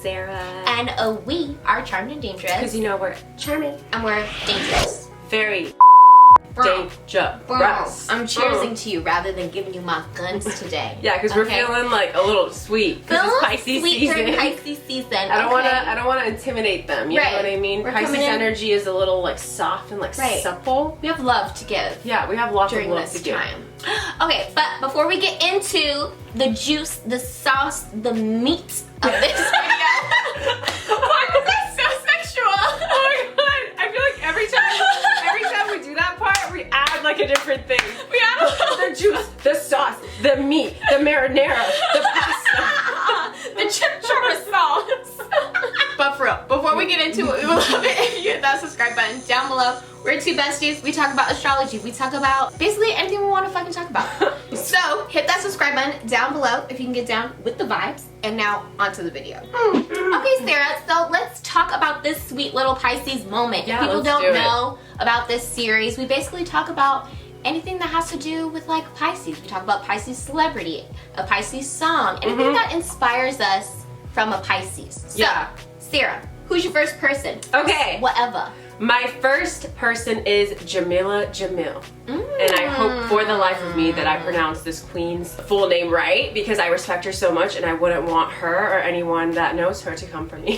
Sarah. And we are charmed and dangerous. Because you know we're charming. And we're dangerous. Very dangerous. I'm cheersing to you rather than giving you my guns today. Yeah, because we're feeling like a little sweet. Because it's Pisces season. Pisces season. I don't wanna intimidate them. You know what I mean? Pisces energy is a little like soft and like supple. We have love to give. Yeah, we have lots of love to give. Okay, but before we get into the juice, the sauce, the meat of this video. Why is that so sexual? Oh my god! I feel like every time we do that part, we add like a different thing. We add the juice, the sauce, the meat, the marinara, the pasta, the chimichurri sauce. But for real, before we get into it, we would love it if you hit that subscribe button down below. We're two besties. We talk about astrology. We talk about basically anything we want to fucking talk about. So hit that subscribe button down below if you can get down with the vibes. And now onto the video. Okay, Sarah. So let's talk about this sweet little Pisces moment. Yeah, People don't know about this series. We basically talk about anything that has to do with like Pisces. We talk about Pisces celebrity, a Pisces song, anything that inspires us from a Pisces. So, Sarah, who's your first person? Okay. Whatever. My first person is Jameela Jamil. And I hope for the life of me that I pronounce this queen's full name right, because I respect her so much and I wouldn't want her or anyone that knows her to come for me.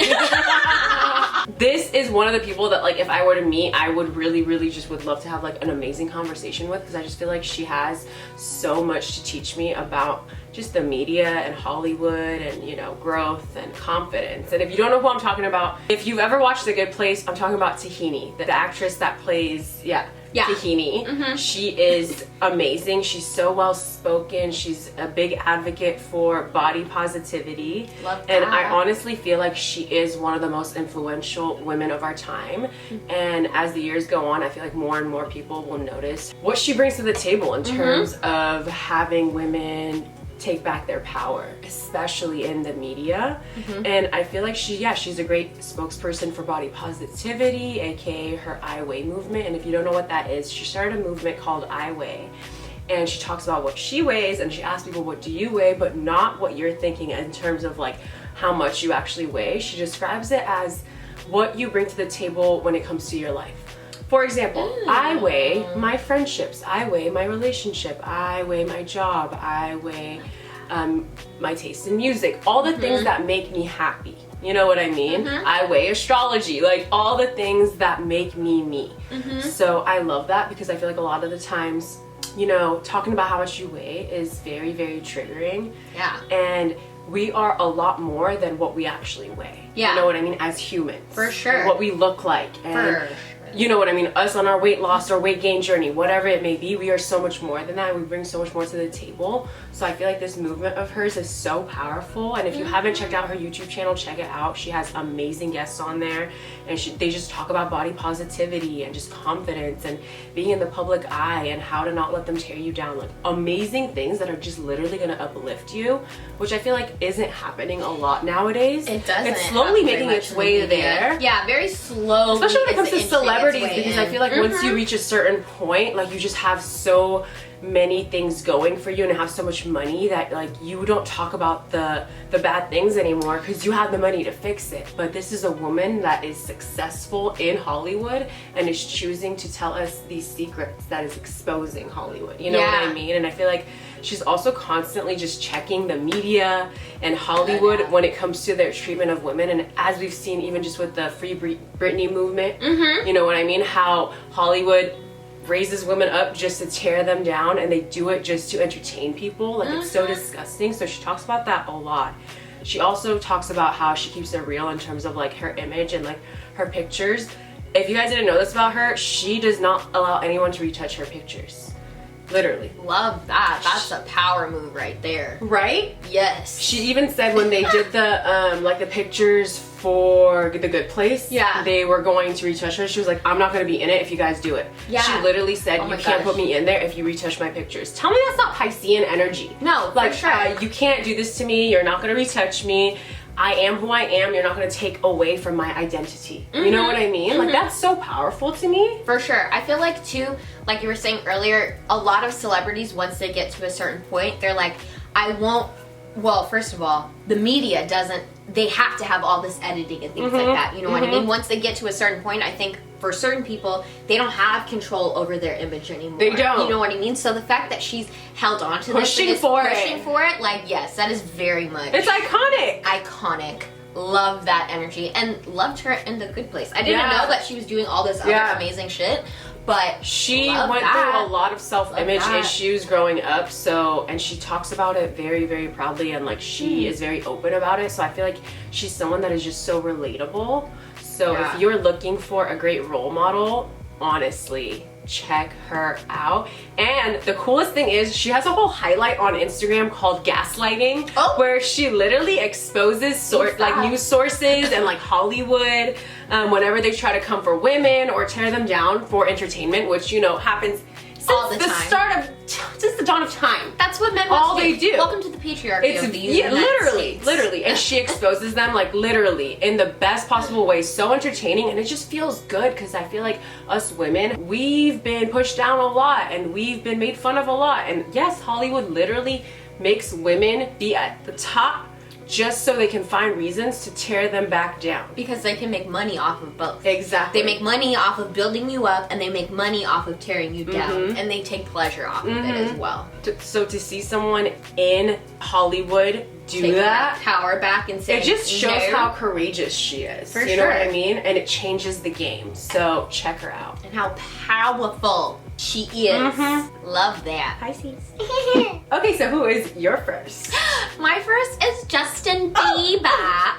This is one of the people that like if I were to meet, I would really just would love to have like an amazing conversation with, because I just feel like she has so much to teach me about just the media and Hollywood and, you know, growth and confidence. And if you don't know who I'm talking about, if you've ever watched The Good Place, I'm talking about Jhene, the actress that plays, Jhene. She is amazing. She's so well spoken. She's a big advocate for body positivity. Love that. And I honestly feel like she is one of the most influential women of our time. And as the years go on, I feel like more and more people will notice what she brings to the table in terms of having women take back their power, especially in the media. And I feel like she's a great spokesperson for body positivity, aka her I Weigh movement. And if you don't know what that is, she started a movement called I Weigh, and she talks about what she weighs and she asks people, what do you weigh, but not what you're thinking in terms of like how much you actually weigh. She describes it as what you bring to the table when it comes to your life. For example, I weigh my friendships, I weigh my relationship, I weigh my job, I weigh my taste in music, all the things that make me happy. You know what I mean? I weigh astrology, like all the things that make me me. So I love that, because I feel like a lot of the times, you know, talking about how much you weigh is very triggering. Yeah. And we are a lot more than what we actually weigh. Yeah. You know what I mean? As humans. For sure. What we look like. And you know what I mean? Us on our weight loss or weight gain journey, whatever it may be, we are so much more than that. We bring so much more to the table. So I feel like this movement of hers is so powerful. And if you haven't checked out her YouTube channel, check it out. She has amazing guests on there, and they just talk about body positivity and just confidence and being in the public eye and how to not let them tear you down. Like amazing things that are just literally gonna uplift you, which I feel like isn't happening a lot nowadays. It doesn't. It's slowly making its way there. Yeah, very slowly. Especially when it comes to celebrities, because I feel like once you reach a certain point, like you just have so many things going for you and have so much money that like you don't talk about the bad things anymore because you have the money to fix it. But this is a woman that is successful in Hollywood and is choosing to tell us these secrets that is exposing Hollywood. You know what I mean? And I feel like she's also constantly just checking the media and Hollywood when it comes to their treatment of women. And as we've seen even just with the Free Britney movement, you know what I mean? How Hollywood raises women up just to tear them down, and they do it just to entertain people. Like it's so disgusting. So she talks about that a lot. She also talks about how she keeps it real in terms of like her image and like her pictures. If you guys didn't know this about her, she does not allow anyone to retouch her pictures. Literally. Love that. That's a power move right there. Right? Yes. She even said when they did the like the pictures for The Good Place, they were going to retouch her. She was like, I'm not going to be in it if you guys do it. Yeah. She literally said, you can't put me in there if you retouch my pictures. Tell me that's not Piscean energy. No, like, for sure. You can't do this to me. You're not going to retouch me. I am who I am. You're not going to take away from my identity. You know what I mean? Like that's so powerful to me. For sure. I feel like too, like you were saying earlier, a lot of celebrities, once they get to a certain point, they're like, I won't well, first of all, the media doesn't, they have to have all this editing and things like that, you know what I mean? Once they get to a certain point, I think for certain people, they don't have control over their image anymore. They don't. You know what I mean? So the fact that she's held on to pushing this, for it, like, yes, that is very much. It's iconic. Iconic. Love that energy, and loved her in The Good Place. I didn't know that she was doing all this other amazing shit, but she went through a lot of self-image issues growing up, and she talks about it very, very proudly, and like she is very open about it. So I feel like she's someone that is just so relatable. So if you're looking for a great role model, honestly, check her out. And the coolest thing is she has a whole highlight on Instagram called gaslighting, where she literally exposes like news sources and like Hollywood whenever they try to come for women or tear them down for entertainment, which, you know, happens all the time. Since the dawn of time. That's what men all they do. Welcome to the patriarchy of the United States. And she exposes them like literally in the best possible way. So entertaining, and it just feels good because I feel like us women, we've been pushed down a lot and we've been made fun of a lot. And yes, Hollywood literally makes women be at the top just so they can find reasons to tear them back down. Because they can make money off of both. Exactly. They make money off of building you up, and they make money off of tearing you down, and they take pleasure off of it as well. So to see someone in Hollywood do that power back and say, it just shows how courageous she is. For you know what I mean? And it changes the game. So check her out. And how powerful she is. Love that. Pisces. Okay, so who is your first? My first is Justin Bieber.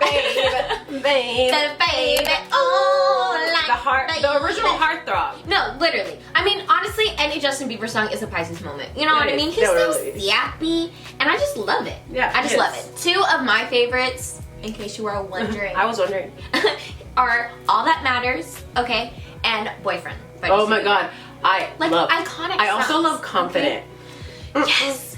Babe. The baby. Oh, like the original heartthrob. No, literally. I mean, honestly, any Justin Bieber song is a Pisces moment. You know what I mean? He's so sappy, and I just love it. Yeah, I just love it. Two of my favorites, in case you were wondering. I was wondering. are All That Matters, okay, and Boyfriend. Oh my god. I love iconic I also love Confident. Okay? Yes.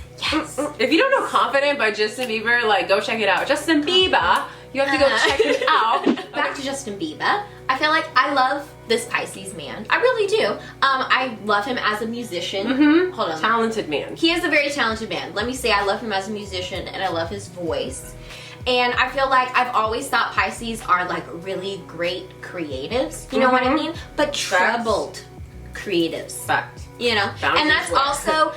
If you don't know Confident by Justin Bieber, like, go check it out. Justin Bieber, you have to go check him out. Back to Justin Bieber. I feel like I love this Pisces man. I really do. I love him as a musician. Hold on. Talented man. He is a very talented man. Let me say I love him as a musician, and I love his voice. And I feel like I've always thought Pisces are like really great creatives. You know what I mean? But troubled creatives. Fact. You know? Boundaries and that's also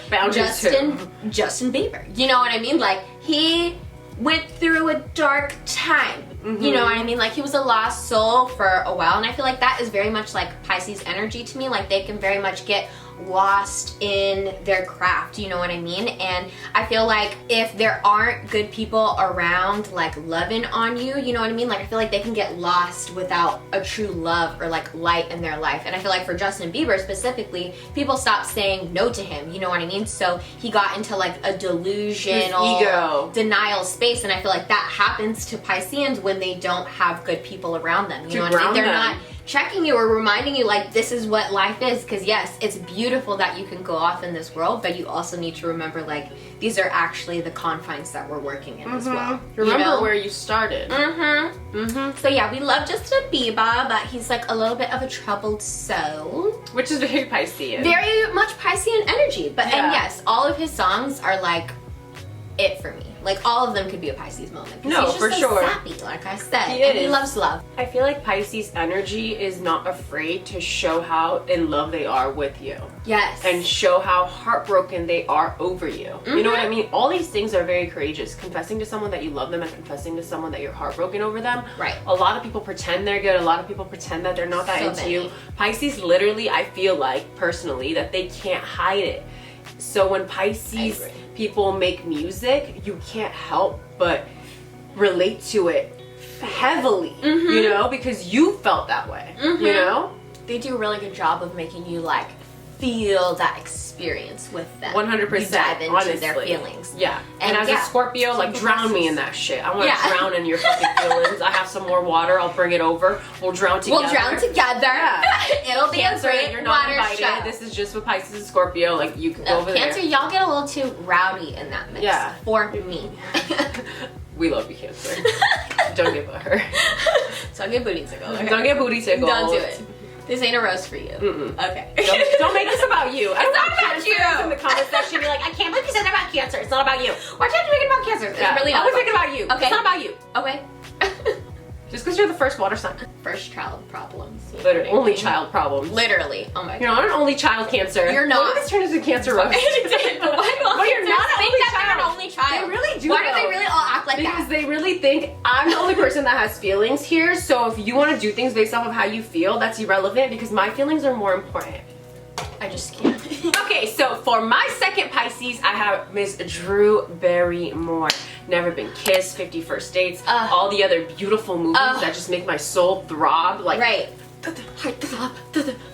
Justin Bieber. You know what I mean? Like, he went through a dark time. You know what I mean? Like, he was a lost soul for a while, and I feel like that is very much like Pisces energy to me. Like, they can very much get lost in their craft, you know what I mean? And I feel like if there aren't good people around, like, loving on you, you know what I mean? Like, I feel like they can get lost without a true love or like light in their life. And I feel like for Justin Bieber specifically, people stopped saying no to him, you know what I mean? So he got into like a delusional ego denial space, and I feel like that happens to Pisceans when they don't have good people around them, you know what I mean? They're not checking you or reminding you like this is what life is, because yes, it's beautiful that you can go off in this world, but you also need to remember like these are actually the confines that we're working in as well. Remember where you started. So yeah, we love Justin Bieber, but he's like a little bit of a troubled soul, which is very Piscean. Very much Piscean energy, but and yes, all of his songs are like it for me. Like, all of them could be a Pisces moment. No, he's just for so sure. sappy, like I said. And he loves love. I feel like Pisces energy is not afraid to show how in love they are with you. Yes. And show how heartbroken they are over you. You know what I mean? All these things are very courageous. Confessing to someone that you love them and confessing to someone that you're heartbroken over them. Right. A lot of people pretend they're good. A lot of people pretend that they're not that into you. Pisces literally, I feel like, personally, that they can't hide it. So when Pisces people make music, you can't help but relate to it heavily, you know, because you felt that way, you know? They do a really good job of making you like feel that experience with them. 100%. You dive into their feelings. Yeah. And as a Scorpio, like, drown me in that shit. I want to drown in your fucking feelings. I have some more water. I'll bring it over. We'll drown together. We'll drown together. Yeah. It'll be Cancer, a great you're not water invited. show. This is just with Pisces and Scorpio. Like, you can go over Cancer, there. y'all get a little too rowdy in that mix. Yeah. For me. We love you, Cancer. Don't get her. Don't get booty tickled. Okay? Don't get booty tickled. Don't do it. This ain't a roast for you. Okay. Don't make this about you. It's not about you. In the comment section, be like, I can't believe you said that about Cancer. It's not about you. Why can't you make it about Cancer? It's really not. first water sign? First child problems. Literally, only child problems. Literally. Oh my god. You're not an only child Cancer. You're not. What if this turned into cancer roast? It did, but why do all But you're cancers not an think only that they're child. an only child? They really do. Why do though. they really all act like Because that? they really think I'm the only person that has feelings here. So if you want to do things based off of how you feel, that's irrelevant because my feelings are more important. I just can't. Okay, so for my second Pisces, I have Miss Drew Barrymore. Never Been Kissed, 50 First Dates, all the other beautiful movies that just make my soul throb. Like, right.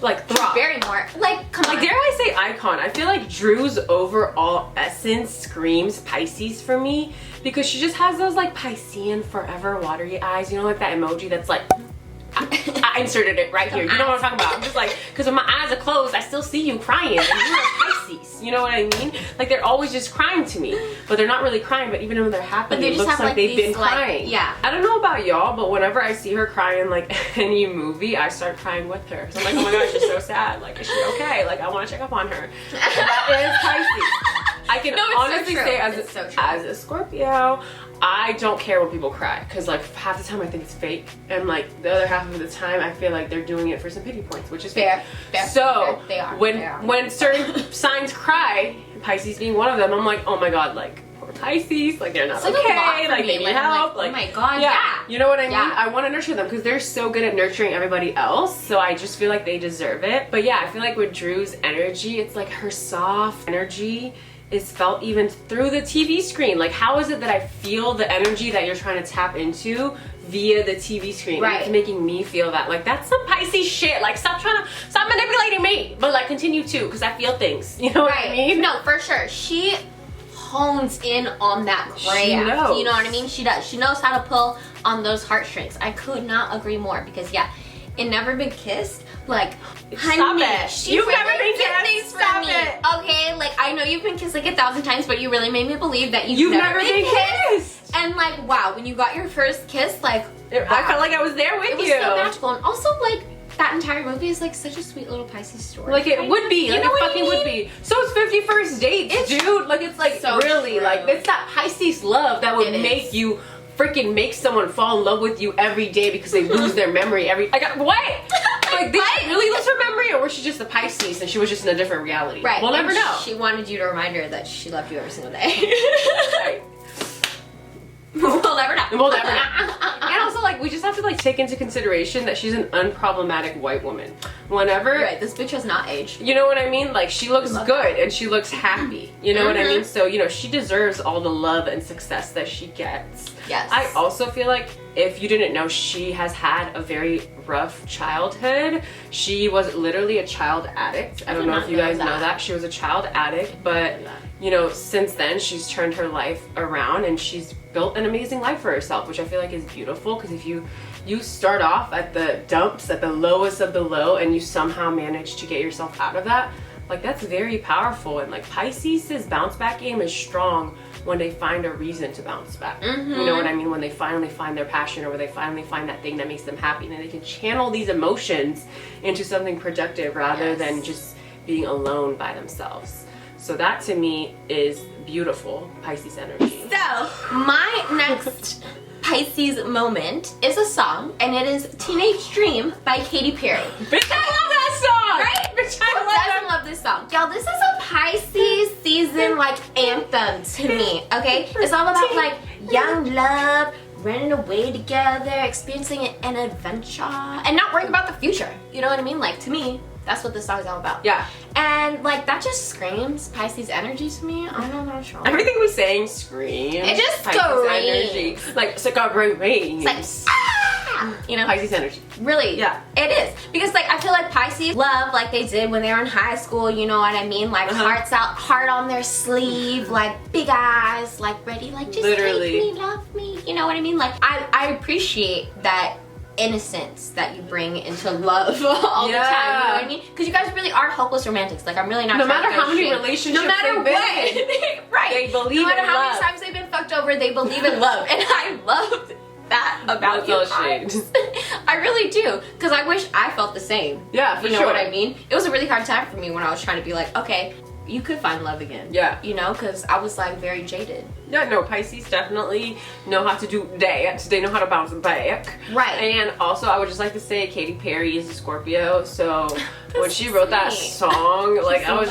Like throb. Barrymore. Like, come on. Like, dare I say icon? I feel like Drew's overall essence screams Pisces for me because she just has those like Piscean forever watery eyes. You know, like that emoji that's like, I inserted it right here. You know what I'm talking about? I'm just like, because when my eyes are closed, I still see you crying. And you're a Pisces. You know what I mean? Like, they're always just crying to me. But they're not really crying, but even when they're happy, But they it just looks have, like they've been these, like, crying. yeah. I don't know about y'all, but whenever I see her cry in, like, any movie, I start crying with her. So I'm like, oh my gosh, she's so sad. Like, is she okay? Like, I want to check up on her. That is Pisces. I can honestly say as a Scorpio, I don't care when people cry because like half the time I think it's fake and like the other half of the time I feel like they're doing it for some pity points, which is fair. So They are. when certain signs cry, Pisces being one of them, I'm like, oh my god, like poor Pisces, like they're not like a lot okay, for like me. they need Like, help. oh my god, yeah. yeah. You know what I mean? Yeah. I want to nurture them because they're so good at nurturing everybody else, so I just feel like they deserve it. But yeah, I feel like with Drew's energy, it's like her soft energy is felt even through the TV screen. Like, how is it that I feel the energy that you're trying to tap into via the TV screen? Right. It's making me feel that. Like, that's some Pisces shit. Like, stop manipulating me. But like, continue to, because I feel things. You know what I mean? No, for sure. She hones in on that craft. She knows. You know what I mean? She does. She knows how to pull on those heartstrings. I could not agree more because yeah, in Never Been Kissed, like, honey, You've never been did kissed. things for Stop me. it. Okay, like I know you've been kissed like 1,000 times, but you really made me believe that You've never been kissed. And like, wow, when you got your first kiss, like, I felt like I was there with it was you. so magical. And also, like, that entire movie is like such a sweet little Pisces story. Like it would be, like know it what I fucking mean? would be. So it's 50 First Dates, dude. Like it's like so really, true. like it's that Pisces love that would It make is. you freaking make someone fall in love with you every day because they lose their memory every. I got what? Like did she really lose her memory, or was she just a Pisces and she was just in a different reality? Right. We'll never And know. She wanted you to remind her that she loved you every single day. Right. We'll never know. We'll never know. And also, like, we just have to like take into consideration that she's an unproblematic white woman. Whenever, Right, this bitch has not aged. you know what I mean? Like, she looks good and she looks happy. You know what I mean? So, you know, she deserves all the love and success that she gets. Yes. I also feel like, if you didn't know, she has had a very rough childhood. She was literally a child addict. I don't know if you guys know that. She was a child addict, but you know, since then she's turned her life around and she's built an amazing life for herself, which I feel like is beautiful because if you start off at the dumps, at the lowest of the low, and you somehow manage to get yourself out of that, like that's very powerful. And like Pisces' bounce back game is strong when they find a reason to bounce back. You know what I mean? When they finally find their passion, or when they finally find that thing that makes them happy, and then they can channel these emotions into something productive rather than just being alone by themselves. So that to me is beautiful Pisces energy. So, my next Pisces moment is a song, and it is Teenage Dream by Katy Perry. Bitch, I love that song! Right? Bitch, Who doesn't love this song? Y'all, this is a Pisces season, like, anthem to me, okay? It's all about, like, young love, running away together, experiencing an adventure, and not worrying about the future. You know what I mean? Like, to me, that's what this song is all about. Yeah. And, like, that just screams Pisces energy to me. I don't know what's wrong. Everything we saying screams. It just Pisces screams. energy. Like, it's It's like, ah! You know? Pisces energy. Really? Yeah. It is. Because, like, I feel like Pisces love like they did when they were in high school, you know what I mean? Like, hearts out, heart on their sleeve, like, big eyes, like, ready, like, just Literally. take me, love me, you know what I mean? Like, I appreciate that innocence that you bring into love all the time, you know what I mean? Because you guys really are hopeless romantics. Like, I'm really not No trying matter to how many shade. relationships No matter they've been what. in, Right. they believe no matter in how love. many times they've been fucked over, they believe in love. And I love that about That's you all guys. shade. I really do. Because I wish I felt the same. Yeah, for You know sure. what I mean? It was a really hard time for me when I was trying to be like, okay, you could find love again. Yeah. You know, because I was like very jaded. Yeah, no, Pisces definitely know how to do that. They know how to bounce back. Right. And also, I would just like to say Katy Perry is a Scorpio, so when she sweet. wrote that song, like so I was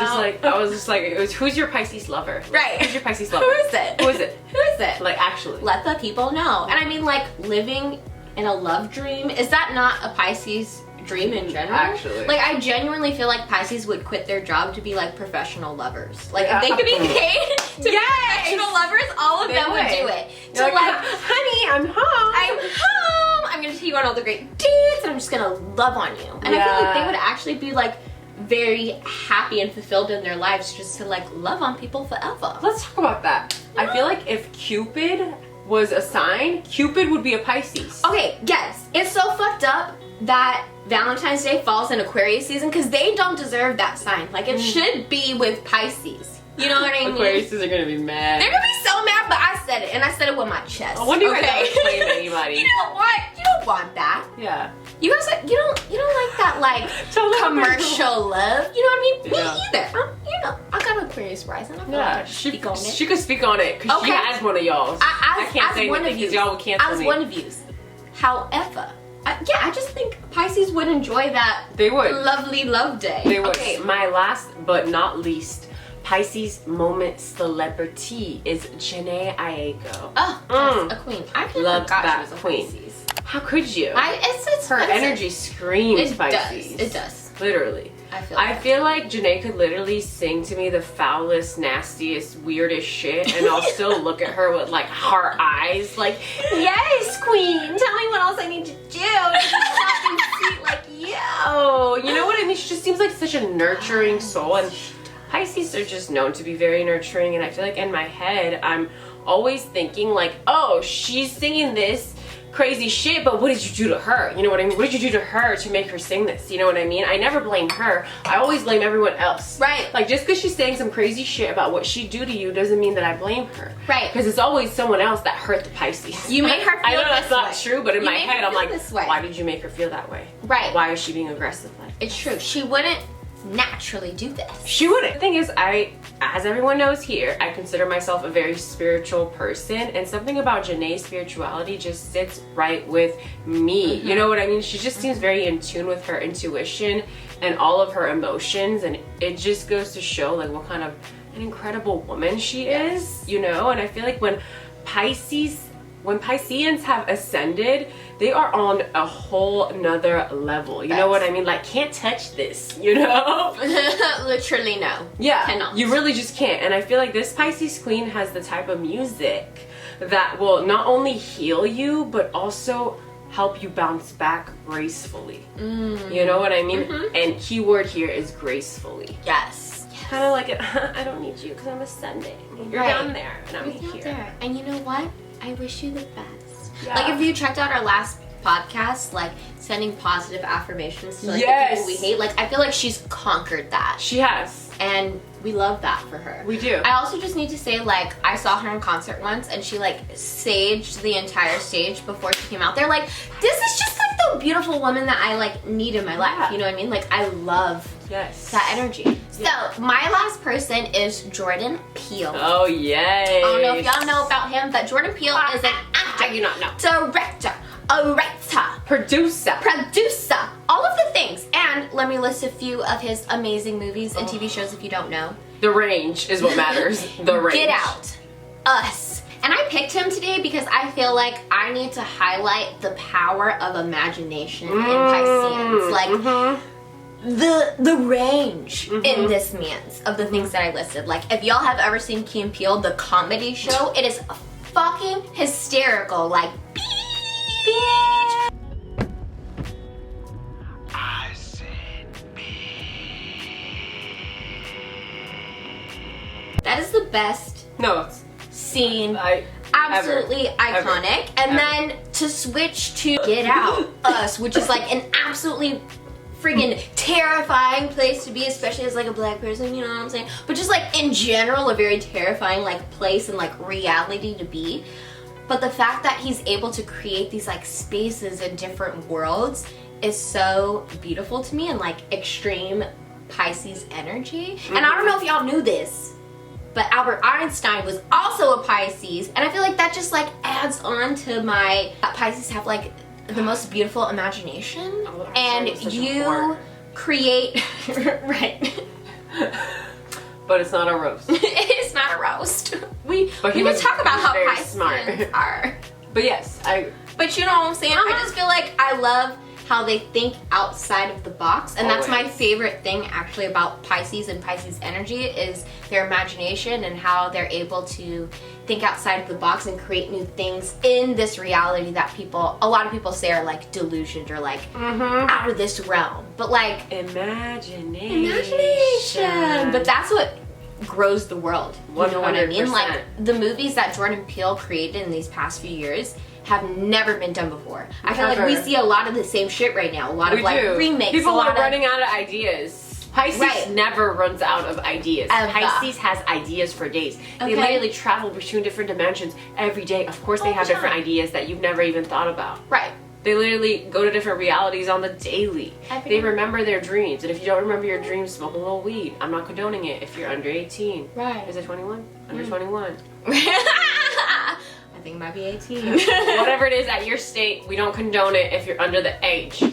just like, it was, who's your Pisces lover? Right. Who's your Pisces lover? Who is it? Who is it? Who is it? Like, actually. Let the people know. And I mean, like, living in a love dream, is that not a Pisces dream in general? Actually. Like, I genuinely feel like Pisces would quit their job to be like professional lovers. Like, if they could be paid to be professional lovers, all of them would do it. So like, honey, I'm home. I'm home. I'm gonna take you on all the great dates, and I'm just gonna love on you. And I feel like they would actually be like very happy and fulfilled in their lives just to like love on people forever. Let's talk about that. I feel like if Cupid was a sign, Cupid would be a Pisces. Okay, yes. It's so fucked up that Valentine's Day falls in Aquarius season because they don't deserve that sign. Like, it should be with Pisces. You know what I mean? Aquariuses are gonna be mad. They're gonna be so mad, but I said it, and I said it with my chest. I wonder if okay? I don't blame anybody. You don't want that. Yeah. You guys, like, you don't like that like commercial love. You know what I mean? Yeah. Me either. You know, I got an Aquarius rising. I feel like I can speak on it. She could speak on it because she has one of y'all's. I can't say anything because y'all would cancel me. As one of yous. However, I just think Pisces would enjoy that. They would. Lovely love day. They would. Okay. My last but not least Pisces moment celebrity is Jhene Aiko. Oh, that's a queen. I can Love forgot that she was a queen. Pisces. How could you? It's her energy screams Pisces. It does. Literally. I feel like Jhene could literally sing to me the foulest, nastiest, weirdest shit, and I'll still look at her with like heart eyes, like, yes, queen, tell me what else I need to do to be fucking sweet like you. You know what I mean? She just seems like such a nurturing soul, and Pisces are just known to be very nurturing, and I feel like in my head, I'm always thinking like, oh, she's singing this crazy shit, but what did you do to her? You know what I mean? What did you do to her to make her sing this? You know what I mean? I never blame her. I always blame everyone else. Right. Like, just because she's saying some crazy shit about what she do to you doesn't mean that I blame her. Right. Because it's always someone else that hurt the Pisces. You make her feel I know that's this not way. true, but in You my make her head, I'm feel like, this way. why did you make her feel that way? Right. Why is she being aggressive like that? It's true. She wouldn't naturally do this. She wouldn't. The thing is, as everyone knows here, I consider myself a very spiritual person, and something about Jhené's spirituality just sits right with me. You know what I mean? She just seems very in tune with her intuition and all of her emotions, and it just goes to show like what kind of an incredible woman she is, you know? And I feel like when Pisceans have ascended, they are on a whole nother level. You know what I mean? Like, can't touch this, you know? Literally no. Yeah, Cannot. you really just can't. And I feel like this Pisces queen has the type of music that will not only heal you, but also help you bounce back gracefully. You know what I mean? And keyword here is gracefully. Yes. Kind of like, I don't need you because I'm ascending. You're down there and I'm here. There. And you know what? I wish you the best. Yeah. Like, if you checked out our last podcast, like sending positive affirmations to like the people we hate, like I feel like she's conquered that. She has. And we love that for her. We do. I also just need to say, like, I saw her in concert once and she like saged the entire stage before she came out there. Like, this is just like the beautiful woman that I like need in my life. You know what I mean? Like, I love that energy. So my last person is Jordan Peele. Oh yay! I don't know if y'all know about him, but Jordan Peele is an actor, I do not know. director, a writer, Producer, all of the things. And let me list a few of his amazing movies and TV shows if you don't know. The range is what matters. The range. Get Out, Us. And I picked him today because I feel like I need to highlight the power of imagination in Pisceans. Like, the range in this man's of the things that I listed. Like, if y'all have ever seen Key and Peele, the comedy show, it is fucking hysterical. Like, bitch. I said That is the best scene. Absolutely iconic. And then to switch to Get Out, Us, which is like an absolutely friggin' terrifying place to be, especially as like a black person, you know what I'm saying? But just like in general, a very terrifying like place and like reality to be. But the fact that he's able to create these like spaces in different worlds is so beautiful to me, and like extreme Pisces energy. And I don't know if y'all knew this, but Albert Einstein was also a Pisces, and I feel like that just like adds on to my Pisces have like the most beautiful imagination, and you create right. But it's not a roast. It's not a roast. We But he can was talk about how very Pisces smart. are. But yes, But you know what I'm saying? I just feel like I love how they think outside of the box, and that's my favorite thing actually about Pisces and Pisces energy is their imagination and how they're able to think outside of the box and create new things in this reality that a lot of people say are like delusioned or like out of this realm, but like imagination. But that's what grows the world. You know what I mean? Like the movies that Jordan Peele created in these past few years have never been done before. I feel like we see a lot of the same shit right now. A lot of like remakes. People are running out of ideas. Pisces never runs out of ideas. Pisces has ideas for days. They literally travel between different dimensions every day. Of course they have different ideas that you've never even thought about. Right. They literally go to different realities on the daily. They remember their dreams. And if you don't remember your dreams, smoke a little weed. I'm not condoning it if you're under 18. Right. Is it 21? Under 21. I think it might be 18. Whatever it is at your state, we don't condone it if you're under the age.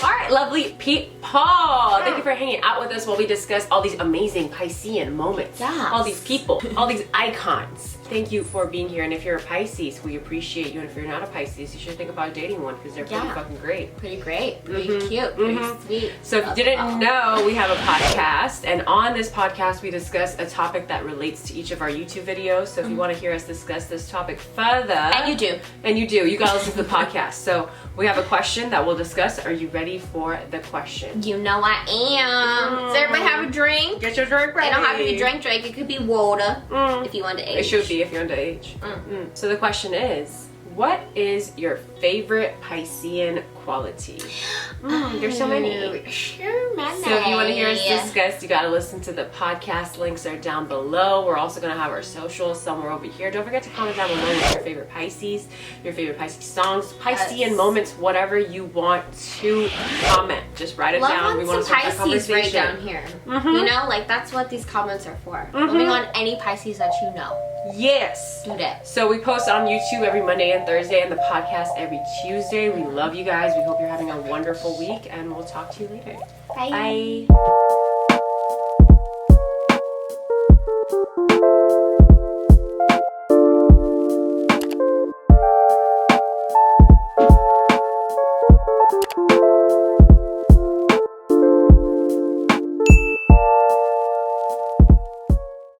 Alright, lovely people. Thank you for hanging out with us while we discuss all these amazing Piscean moments. Yes. All these people, all these icons. Thank you for being here. And if you're a Pisces, we appreciate you. And if you're not a Pisces, you should think about dating one because they're pretty fucking great. Pretty great. Pretty cute. Pretty sweet. So if you didn't know, we have a podcast. And on this podcast, we discuss a topic that relates to each of our YouTube videos. So if you want to hear us discuss this topic further. And you do. And you do. You got to listen to the podcast. So we have a question that we'll discuss. Are you ready for the question? You know I am. Does everybody have a drink? Get your drink ready. It don't have to be drink. It could be water if you want to age. It should be if you're underage. So the question is, what is your favorite Piscean quality? There's so many. So if you want to hear us discuss, you got to listen to the podcast. Links are down below. We're also going to have our socials somewhere over here. Don't forget to comment down below your favorite Pisces, your favorite Pisces songs, Piscean moments, whatever you want to comment. Just write it down. We want to start that Pisces right conversation. down here. You know, like that's what these comments are for. Moving on any Pisces that you know. Yes. Do that. So we post on YouTube every Monday and Thursday and the podcast every Tuesday. We love you guys. We hope you're having a wonderful week and we'll talk to you later. Bye. Bye.